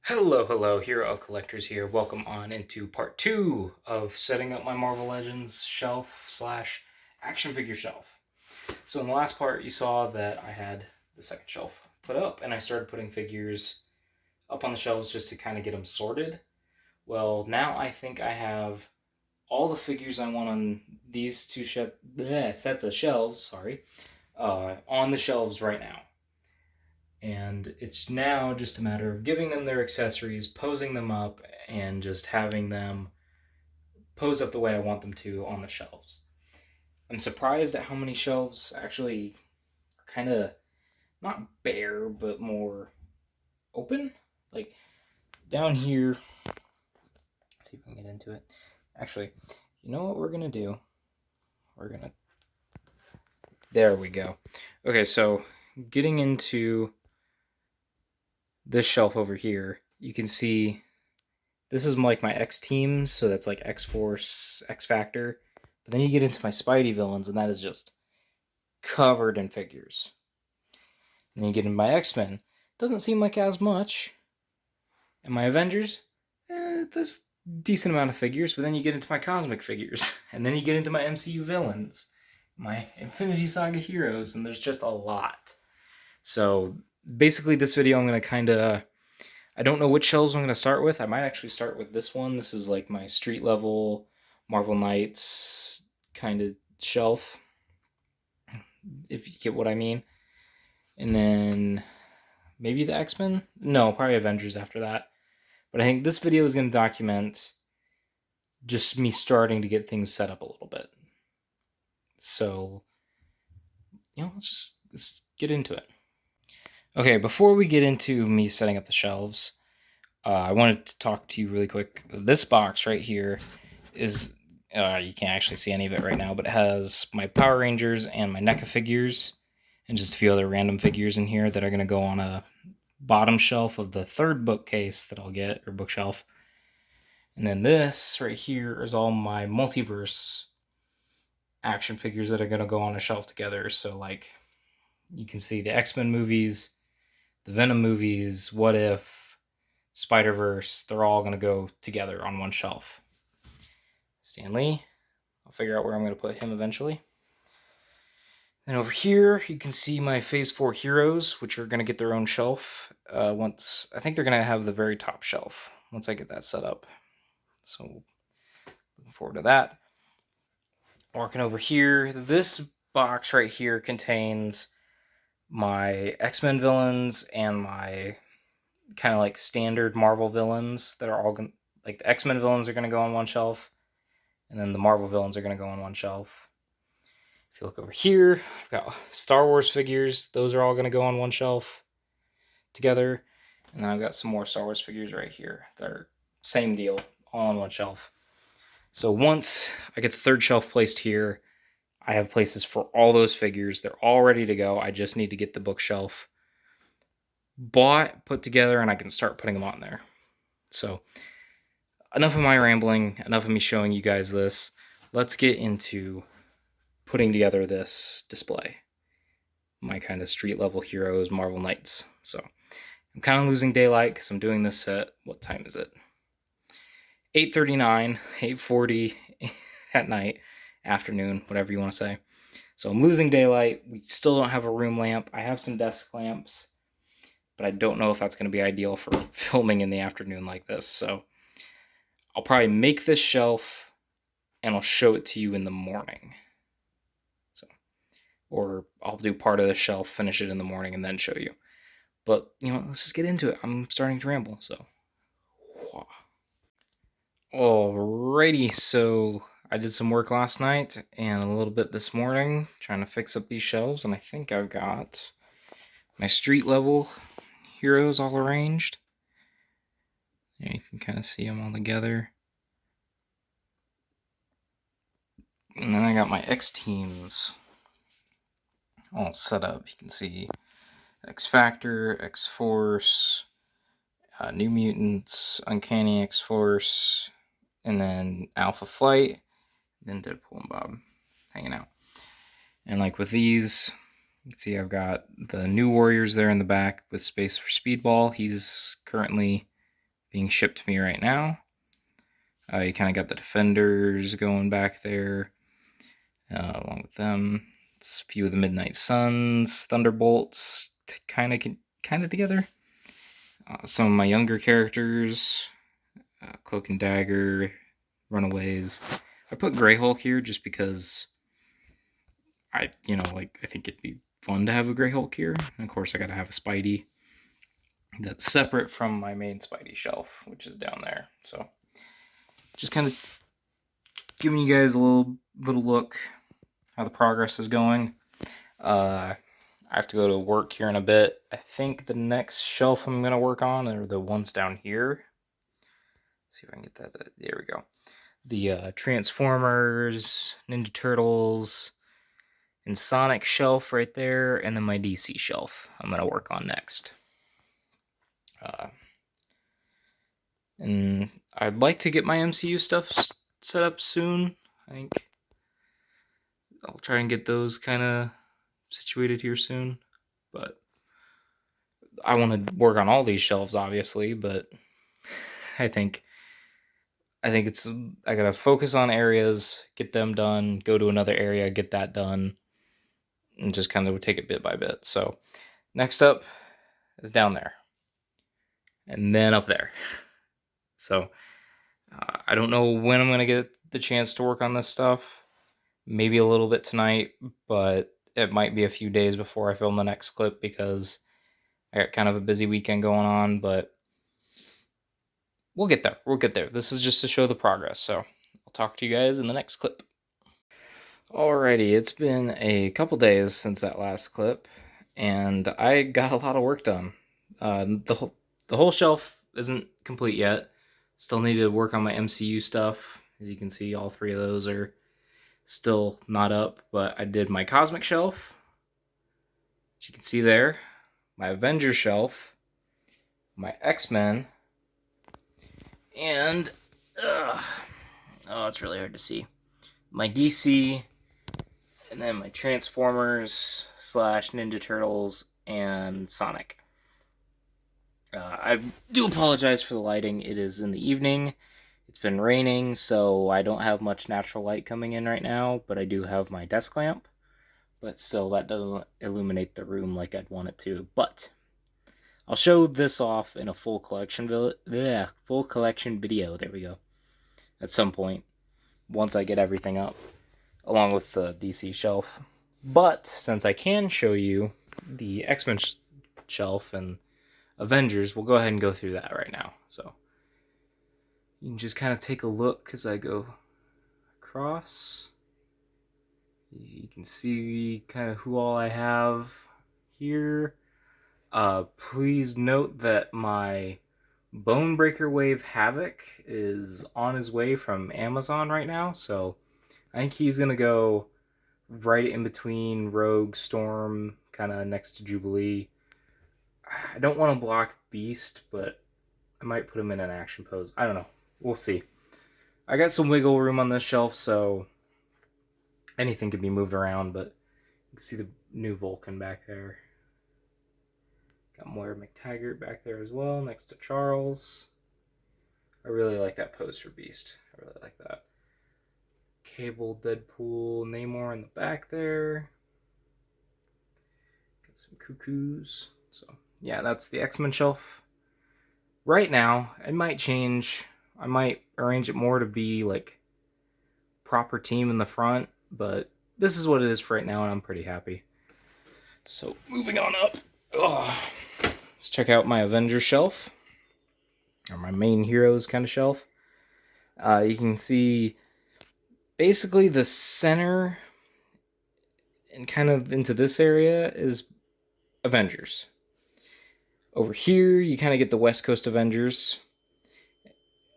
Hello, Hero of Collectors here. Welcome on into part 2 of setting up my Marvel Legends shelf slash action figure shelf. So in the last part, you saw that I had the second shelf put up, and I started putting figures up on the shelves just to kind of get them sorted. Well, now I think I have all the figures I want on these sets of shelves, on the shelves right now. And it's now just a matter of giving them their accessories, posing them up, and just having them pose up the way I want them to on the shelves. I'm surprised at how many shelves actually are kind of not bare, but more open. Like down here, let's see if I can get into it. Actually, you know what we're going to do? There we go. Okay, so getting into this shelf over here, you can see this is like my X teams, so that's like X Force, X Factor. But then you get into my Spidey villains, and that is just covered in figures. And then you get into my X-Men. Doesn't seem like as much. And my Avengers, there's decent amount of figures, but then you get into my cosmic figures. And then you get into my MCU villains, my Infinity Saga heroes, and there's just a lot. So basically this video I'm going to kind of I don't know which shelves I'm going to start with. I might actually start with this one. This is like my street level Marvel Knights kind of shelf, if you get what I mean. And then maybe the X-Men? No, probably Avengers after that. But I think this video is going to document just me starting to get things set up a little bit. So, let's get into it. Okay, before we get into me setting up the shelves, I wanted to talk to you really quick. This box right here is, you can't actually see any of it right now, but it has my Power Rangers and my NECA figures, and just a few other random figures in here that are going to go on a bottom shelf of the third bookcase that I'll get, or bookshelf. And then this right here is all my multiverse action figures that are going to go on a shelf together. So, like, you can see the X-Men movies, the Venom movies, What If, Spider-Verse, they're all going to go together on one shelf. Stan Lee, I'll figure out where I'm going to put him eventually. And over here, you can see my Phase 4 heroes, which are going to get their own shelf. I think they're going to have the very top shelf once I get that set up. So, looking forward to that. Working over here, this box right here contains my X-Men villains and my kind of like standard Marvel villains that are all going to, like the X-Men villains are going to go on one shelf, and then the Marvel villains are going to go on one shelf. If you look over here, I've got Star Wars figures. Those are all going to go on one shelf together. And then I've got some more Star Wars figures right here. They're same deal, all on one shelf. So once I get the third shelf placed here, I have places for all those figures. They're all ready to go. I just need to get the bookshelf bought, put together, and I can start putting them on there. So enough of my rambling, enough of me showing you guys this. Let's get into putting together this display. My kind of street level heroes, Marvel Knights. So I'm kind of losing daylight because I'm doing this set. What time is it? 8:39, 8:40 at night, afternoon, whatever you want to say. So I'm losing daylight. We still don't have a room lamp. I have some desk lamps, but I don't know if that's going to be ideal for filming in the afternoon like this. So I'll probably make this shelf and I'll show it to you in the morning. Or I'll do part of the shelf, finish it in the morning, and then show you. But, let's just get into it. I'm starting to ramble, so. Alrighty, so I did some work last night and a little bit this morning trying to fix up these shelves, and I think I've got my street level heroes all arranged. Yeah, you can kind of see them all together. And then I got my X teams all set up. You can see X Factor, X Force, New Mutants, Uncanny X Force, and then Alpha Flight, then Deadpool and Bob hanging out. And like with these, you can see I've got the new Warriors there in the back with space for Speedball. He's currently being shipped to me right now. You kind of got the Defenders going back there, along with them. It's a few of the Midnight Suns, Thunderbolts, kind of together. Some of my younger characters, Cloak and Dagger, Runaways. I put Grey Hulk here just because I think it'd be fun to have a Grey Hulk here. And of course, I gotta have a Spidey that's separate from my main Spidey shelf, which is down there. So, just kind of giving you guys a little look how the progress is going. I have to go to work here in a bit. I think the next shelf I'm gonna work on are the ones down here. Let's see if I can get that. There we go. The Transformers, Ninja Turtles, and Sonic shelf right there, and then my DC shelf I'm gonna work on next. And I'd like to get my MCU stuff set up soon. I think I'll try and get those kind of situated here soon. But I want to work on all these shelves, obviously. But I think it's I gotta focus on areas, get them done, go to another area, get that done, and just kind of take it bit by bit. So next up is down there, and then up there. So I don't know when I'm gonna get the chance to work on this stuff. Maybe a little bit tonight, but it might be a few days before I film the next clip because I got kind of a busy weekend going on, but we'll get there. We'll get there. This is just to show the progress, so I'll talk to you guys in the next clip. Alrighty, it's been a couple days since that last clip, and I got a lot of work done. The whole shelf isn't complete yet. Still need to work on my MCU stuff. As you can see, all three of those are still not up, but I did my Cosmic Shelf, which you can see there, my Avengers Shelf, my X-Men, and oh, it's really hard to see, my DC, and then my Transformers / Ninja Turtles and Sonic. I do apologize for the lighting. It is in the evening. It's been raining, so I don't have much natural light coming in right now, but I do have my desk lamp. But still, that doesn't illuminate the room like I'd want it to. But I'll show this off in a full collection video. There we go. At some point, once I get everything up, along with the DC shelf. But since I can show you the X-Men shelf and Avengers, we'll go ahead and go through that right now. So you can just kind of take a look as I go across. You can see kind of who all I have here. Please note that my Bonebreaker Wave Havoc is on his way from Amazon right now, so I think he's going to go right in between Rogue, Storm, kind of next to Jubilee. I don't want to block Beast, but I might put him in an action pose. I don't know. We'll see. I got some wiggle room on this shelf, so anything can be moved around, but you can see the new Vulcan back there. Got Moira McTaggart back there as well, next to Charles. I really like that pose for Beast. I really like that. Cable, Deadpool, Namor in the back there. Got some Cuckoos. So, yeah, that's the X-Men shelf. Right now, it might change. I might arrange it more to be like proper team in the front, but this is what it is for right now, and I'm pretty happy. So, moving on up. Let's check out my Avengers shelf, or my main heroes kind of shelf. You can see basically the center and kind of into this area is Avengers. Over here, you kind of get the West Coast Avengers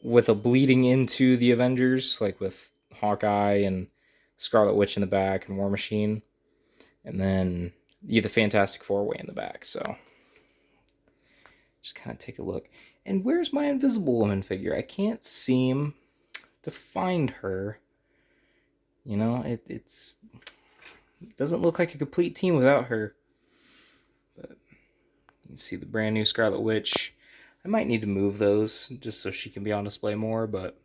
with a bleeding into the Avengers, like with Hawkeye and Scarlet Witch in the back and War Machine. And then you get the Fantastic Four way in the back, so just kind of take a look. And where's my Invisible Woman figure? I can't seem to find her. You know, it doesn't look like a complete team without her. But you can see the brand new Scarlet Witch. I might need to move those just so she can be on display more, but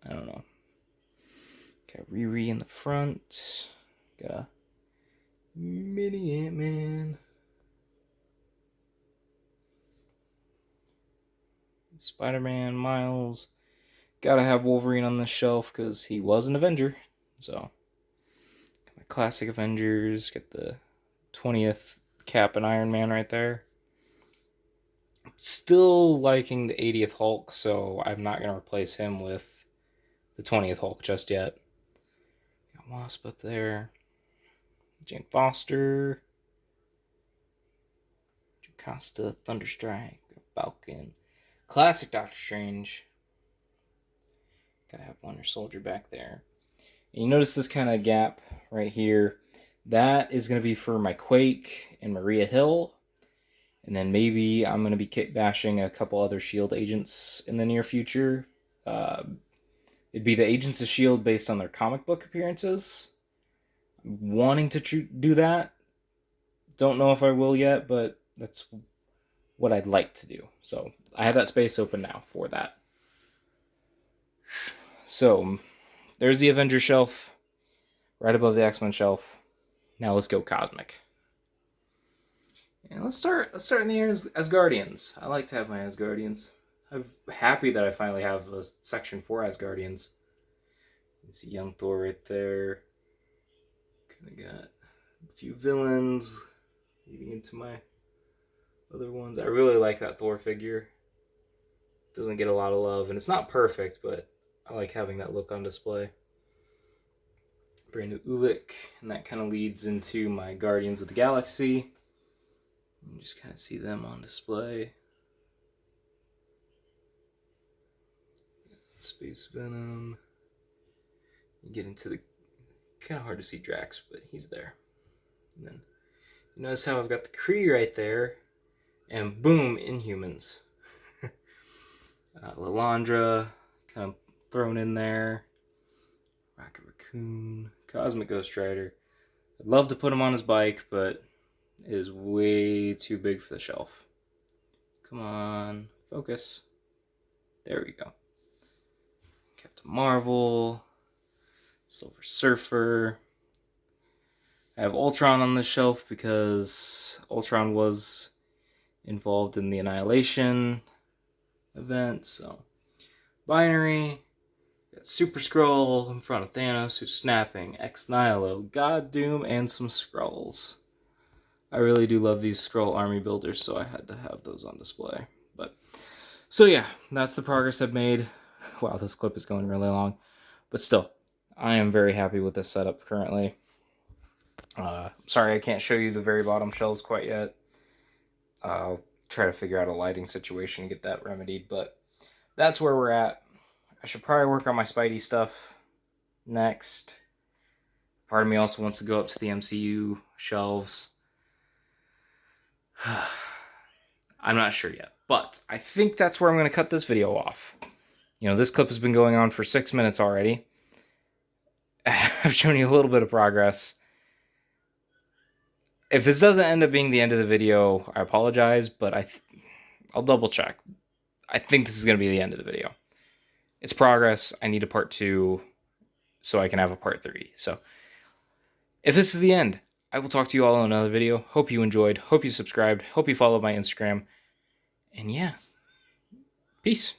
I don't know. Got Riri in the front. Got a mini Ant-Man. Spider-Man, Miles. Gotta have Wolverine on this shelf because he was an Avenger. So, got my classic Avengers. Got the 20th Cap and Iron Man right there. Still liking the 80th Hulk, so I'm not going to replace him with the 20th Hulk just yet. Got Wasp up there. Jane Foster. Jocasta, Thunderstrike, Falcon. Classic Doctor Strange. Gotta have Winter Soldier back there. And you notice this kind of gap right here. That is going to be for my Quake and Maria Hill. And then maybe I'm going to be bashing a couple other S.H.I.E.L.D. agents in the near future. It'd be the Agents of S.H.I.E.L.D. based on their comic book appearances. I'm wanting to do that. Don't know if I will yet, but that's what I'd like to do. So I have that space open now for that. So there's the Avengers shelf, right above the X-Men shelf. Now let's go cosmic. And let's start in the Asgardians. I like to have my Asgardians. I'm happy that I finally have a section for Asgardians. You see young Thor right there. Kind of got a few villains leading into my other ones. I really like that Thor figure. Doesn't get a lot of love, and it's not perfect, but I like having that look on display. Brand new Ulik, and that kind of leads into my Guardians of the Galaxy. You just kind of see them on display. Space Venom. You get into the kind of hard to see Drax, but he's there. And then you notice how I've got the Kree right there, and boom, Inhumans. Lilandra kind of thrown in there. Rocket Raccoon, Cosmic Ghost Rider. I'd love to put him on his bike, but it is way too big for the shelf. Come on, focus. There we go. Captain Marvel, Silver Surfer. I have Ultron on this shelf because Ultron was involved in the Annihilation event. So, Binary. Got Super Skrull in front of Thanos, who's snapping. Ex Nihilo, God Doom, and some Skrulls. I really do love these Skrull army builders, so I had to have those on display. So yeah, that's the progress I've made. Wow, this clip is going really long. But still, I am very happy with this setup currently. Sorry I can't show you the very bottom shelves quite yet. I'll try to figure out a lighting situation and get that remedied, but that's where we're at. I should probably work on my Spidey stuff next. Part of me also wants to go up to the MCU shelves. I'm not sure yet, but I think that's where I'm going to cut this video off. You know, this clip has been going on for 6 minutes already. I've shown you a little bit of progress. If this doesn't end up being the end of the video, I apologize, but I'll double check. I think this is going to be the end of the video. It's progress. I need a part 2 so I can have a part 3. So if this is the end, I will talk to you all in another video. Hope you enjoyed. Hope you subscribed. Hope you followed my Instagram. And yeah, peace.